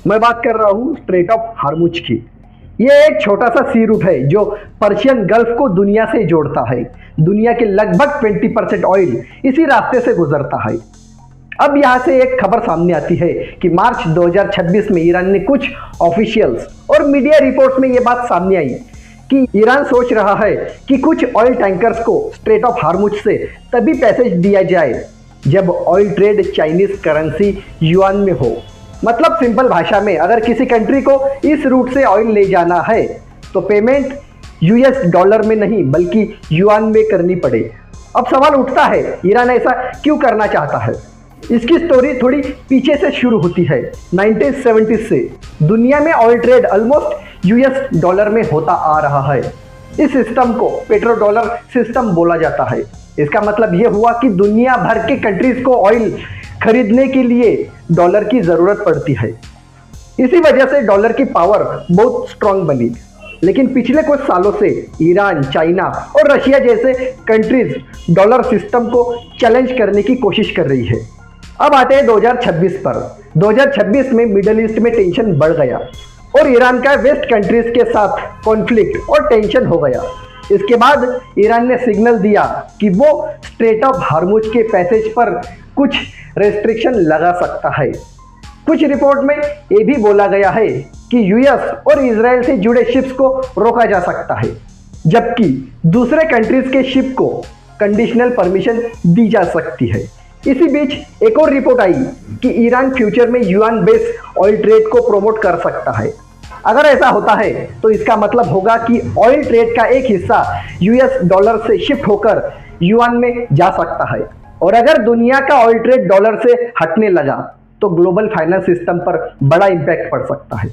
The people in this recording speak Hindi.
मैं बात कर रहा हूँ स्ट्रेट ऑफ हार्मुज की। ये एक छोटा सा सी रूट है जो पर्शियन गल्फ को दुनिया से जोड़ता है। दुनिया के लगभग 20% ऑयल इसी रास्ते से गुजरता है। अब यहाँ से एक खबर सामने आती है कि मार्च 2026 में ईरान ने कुछ ऑफिशियल्स और मीडिया रिपोर्ट्स में ये बात सामने आई कि ईरान सोच रहा है कि कुछ ऑयल टैंकर्स को स्ट्रेट ऑफ हार्मुज से तभी पैसेज दिया जाए जब oil trade Chinese currency yuan में हो। मतलब सिंपल भाषा में, अगर किसी कंट्री को इस रूट से ऑयल ले जाना है तो पेमेंट यूएस डॉलर में नहीं बल्कि युआन में करनी पड़े। अब सवाल उठता है, ईरान ऐसा क्यों करना चाहता है? इसकी स्टोरी थोड़ी पीछे से शुरू होती है। 1970 से दुनिया में oil trade almost US dollar में होता आ रहा है। इस सिस्टम को पेट्रो डॉलर सिस्टम बोला जाता है। इसका मतलब यह हुआ कि दुनिया भर के कंट्रीज को ऑयल खरीदने के लिए डॉलर की जरूरत पड़ती है। इसी वजह से डॉलर की पावर बहुत स्ट्रांग बनी। लेकिन पिछले कुछ सालों से ईरान, चाइना और रशिया जैसे कंट्रीज डॉलर सिस्टम को चैलेंज करने की कोशिश कर रही है। अब आते हैं 2026 पर। 2026 में मिडल ईस्ट में टेंशन बढ़ गया और ईरान का वेस्ट कंट्रीज के साथ कॉन्फ्लिक्ट और टेंशन हो गया। इसके बाद ईरान ने सिग्नल दिया कि वो स्ट्रेट ऑफ हार्मुज के पैसेज पर कुछ रेस्ट्रिक्शन लगा सकता है। कुछ रिपोर्ट में ये भी बोला गया है कि यूएस और इजराइल से जुड़े शिप्स को रोका जा सकता है, जबकि दूसरे कंट्रीज के शिप को कंडीशनल परमिशन दी जा सकती है। इसी बीच एक और रिपोर्ट आई कि ईरान फ्यूचर में युआन बेस्ड ऑयल ट्रेड को प्रमोट कर सकता है। अगर ऐसा होता है तो इसका मतलब होगा कि ऑयल ट्रेड का एक हिस्सा यूएस डॉलर से शिफ्ट होकर युआन में जा सकता है। और अगर दुनिया का ऑयल ट्रेड डॉलर से हटने लगा तो ग्लोबल फाइनेंस सिस्टम पर बड़ा इम्पैक्ट पड़ सकता है।